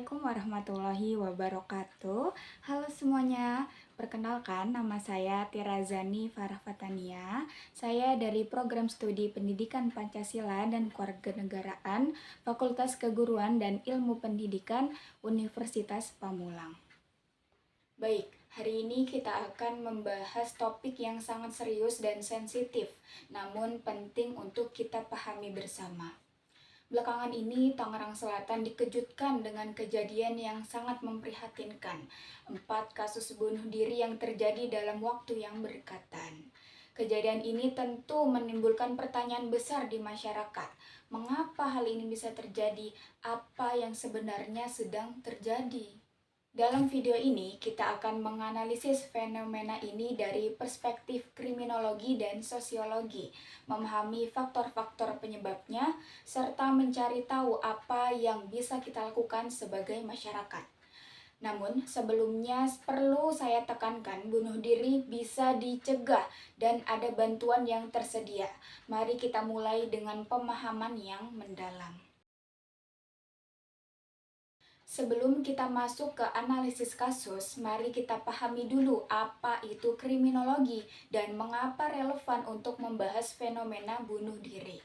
Assalamualaikum warahmatullahi wabarakatuh. Halo semuanya, perkenalkan nama saya Tirazani Farah Fatania. Saya dari Program Studi Pendidikan Pancasila dan Kewarganegaraan Fakultas Keguruan dan Ilmu Pendidikan Universitas Pamulang. Baik, hari ini kita akan membahas topik yang sangat serius dan sensitif, namun penting untuk kita pahami bersama. Belakangan ini, Tangerang Selatan dikejutkan dengan kejadian yang sangat memprihatinkan. 4 kasus bunuh diri yang terjadi dalam waktu yang berdekatan. Kejadian ini tentu menimbulkan pertanyaan besar di masyarakat. Mengapa hal ini bisa terjadi? Apa yang sebenarnya sedang terjadi? Dalam video ini, kita akan menganalisis fenomena ini dari perspektif kriminologi dan sosiologi, memahami faktor-faktor penyebabnya, serta mencari tahu apa yang bisa kita lakukan sebagai masyarakat. Namun, sebelumnya perlu saya tekankan, bunuh diri bisa dicegah dan ada bantuan yang tersedia. Mari kita mulai dengan pemahaman yang mendalam. Sebelum kita masuk ke analisis kasus, mari kita pahami dulu apa itu kriminologi dan mengapa relevan untuk membahas fenomena bunuh diri.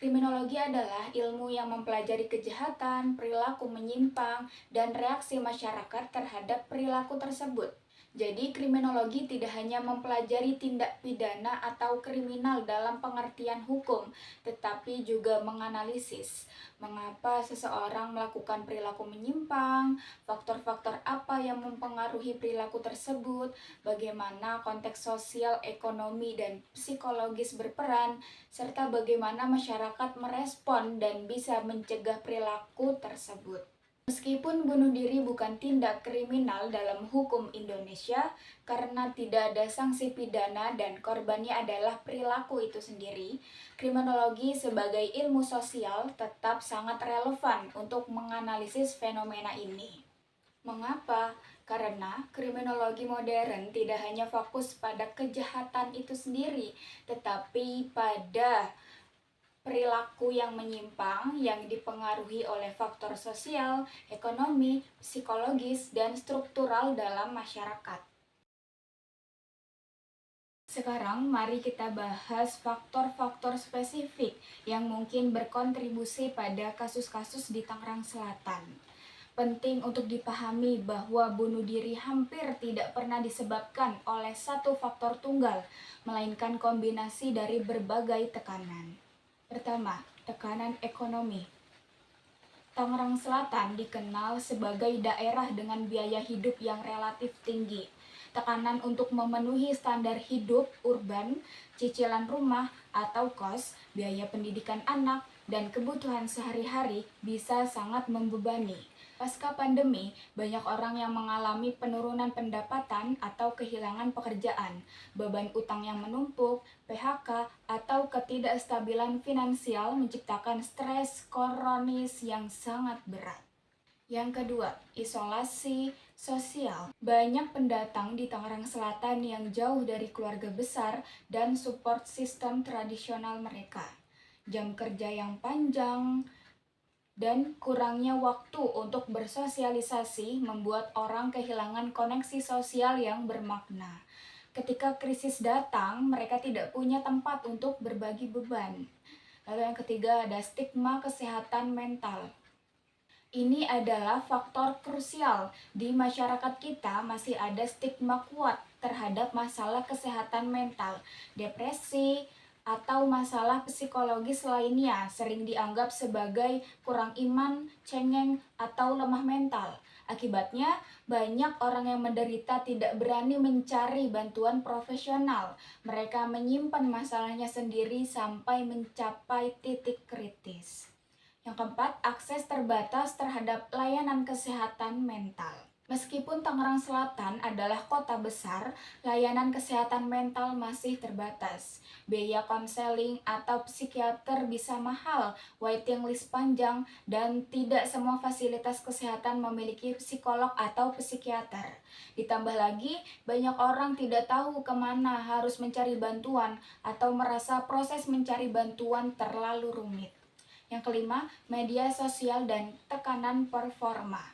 Kriminologi adalah ilmu yang mempelajari kejahatan, perilaku menyimpang, dan reaksi masyarakat terhadap perilaku tersebut. Jadi, kriminologi tidak hanya mempelajari tindak pidana atau kriminal dalam pengertian hukum, tetapi juga menganalisis mengapa seseorang melakukan perilaku menyimpang, faktor-faktor apa yang mempengaruhi perilaku tersebut, bagaimana konteks sosial, ekonomi, dan psikologis berperan, serta bagaimana masyarakat merespon dan bisa mencegah perilaku tersebut. Meskipun bunuh diri bukan tindak kriminal dalam hukum Indonesia karena tidak ada sanksi pidana dan korbannya adalah perilaku itu sendiri, kriminologi sebagai ilmu sosial tetap sangat relevan untuk menganalisis fenomena ini. Mengapa? Karena kriminologi modern tidak hanya fokus pada kejahatan itu sendiri, tetapi pada perilaku yang menyimpang yang dipengaruhi oleh faktor sosial, ekonomi, psikologis, dan struktural dalam masyarakat. Sekarang mari kita bahas faktor-faktor spesifik yang mungkin berkontribusi pada kasus-kasus di Tangerang Selatan. Penting untuk dipahami bahwa bunuh diri hampir tidak pernah disebabkan oleh satu faktor tunggal, melainkan kombinasi dari berbagai tekanan. Pertama, tekanan ekonomi. Tangerang Selatan dikenal sebagai daerah dengan biaya hidup yang relatif tinggi. Tekanan untuk memenuhi standar hidup urban, cicilan rumah atau kos, biaya pendidikan anak, dan kebutuhan sehari-hari bisa sangat membebani. Pasca pandemi, banyak orang yang mengalami penurunan pendapatan atau kehilangan pekerjaan, beban utang yang menumpuk, PHK, atau ketidakstabilan finansial menciptakan stres kronis yang sangat berat. Yang kedua, isolasi sosial. Banyak pendatang di Tangerang Selatan yang jauh dari keluarga besar dan support sistem tradisional mereka. Jam kerja yang panjang dan kurangnya waktu untuk bersosialisasi membuat orang kehilangan koneksi sosial yang bermakna. Ketika krisis datang, mereka tidak punya tempat untuk berbagi beban. Lalu yang ketiga ada stigma kesehatan mental. Ini adalah faktor krusial. Di masyarakat kita masih ada stigma kuat terhadap masalah kesehatan mental, depresi, atau masalah psikologis lainnya sering dianggap sebagai kurang iman, cengeng, atau lemah mental. Akibatnya, banyak orang yang menderita tidak berani mencari bantuan profesional. Mereka menyimpan masalahnya sendiri sampai mencapai titik kritis. Yang keempat, akses terbatas terhadap layanan kesehatan mental. Meskipun Tangerang Selatan adalah kota besar, layanan kesehatan mental masih terbatas. Biaya konseling atau psikiater bisa mahal, waiting list panjang, dan tidak semua fasilitas kesehatan memiliki psikolog atau psikiater. Ditambah lagi, banyak orang tidak tahu kemana harus mencari bantuan atau merasa proses mencari bantuan terlalu rumit. Yang kelima, media sosial dan tekanan performa.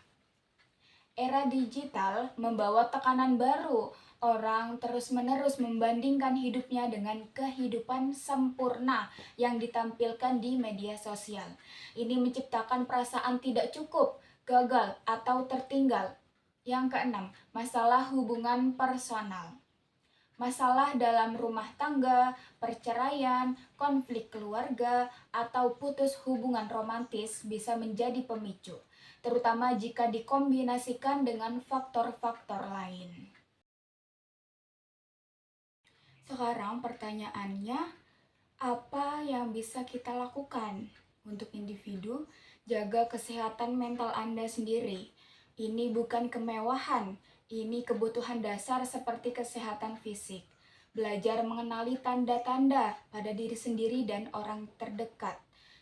Era digital membawa tekanan baru. Orang terus-menerus membandingkan hidupnya dengan kehidupan sempurna yang ditampilkan di media sosial. Ini menciptakan perasaan tidak cukup, gagal, atau tertinggal. Yang keenam, masalah hubungan personal. Masalah dalam rumah tangga, perceraian, konflik keluarga, atau putus hubungan romantis bisa menjadi pemicu, terutama jika dikombinasikan dengan faktor-faktor lain. Sekarang pertanyaannya, apa yang bisa kita lakukan untuk individu jaga kesehatan mental Anda sendiri? Ini bukan kemewahan, ini kebutuhan dasar seperti kesehatan fisik. Belajar mengenali tanda-tanda pada diri sendiri dan orang terdekat.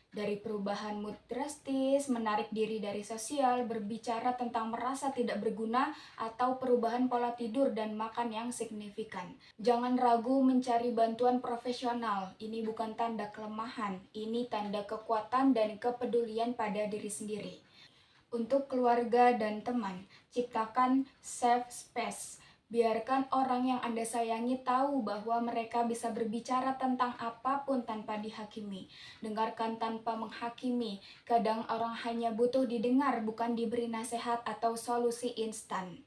Dari perubahan mood drastis, menarik diri dari sosial, berbicara tentang merasa tidak berguna, atau perubahan pola tidur dan makan yang signifikan. Jangan ragu mencari bantuan profesional. Ini bukan tanda kelemahan, ini tanda kekuatan dan kepedulian pada diri sendiri. Untuk keluarga dan teman, ciptakan safe space. Biarkan orang yang Anda sayangi tahu bahwa mereka bisa berbicara tentang apapun tanpa dihakimi. Dengarkan tanpa menghakimi. Kadang orang hanya butuh didengar, bukan diberi nasihat atau solusi instan.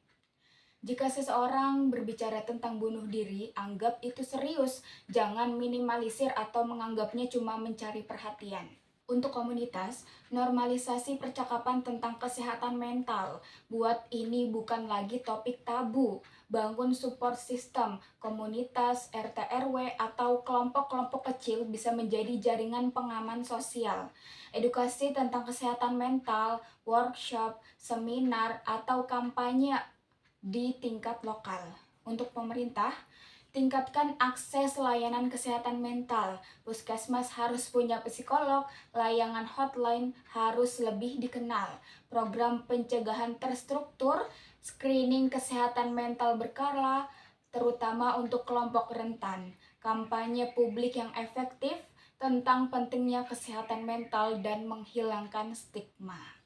Jika seseorang berbicara tentang bunuh diri, anggap itu serius. Jangan minimalisir atau menganggapnya cuma mencari perhatian. Untuk komunitas, normalisasi percakapan tentang kesehatan mental. Buat ini bukan lagi topik tabu. Bangun support system, komunitas, RT RW, atau kelompok-kelompok kecil bisa menjadi jaringan pengaman sosial. Edukasi tentang kesehatan mental, workshop, seminar, atau kampanye di tingkat lokal. Untuk pemerintah, tingkatkan akses layanan kesehatan mental. Puskesmas harus punya psikolog, layanan hotline harus lebih dikenal. Program pencegahan terstruktur, screening kesehatan mental berkala, terutama untuk kelompok rentan. Kampanye publik yang efektif tentang pentingnya kesehatan mental dan menghilangkan stigma.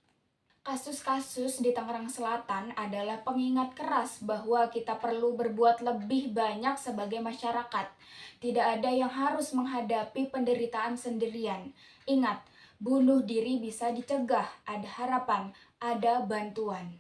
Kasus-kasus di Tangerang Selatan adalah pengingat keras bahwa kita perlu berbuat lebih banyak sebagai masyarakat. Tidak ada yang harus menghadapi penderitaan sendirian. Ingat, bunuh diri bisa dicegah, ada harapan, ada bantuan.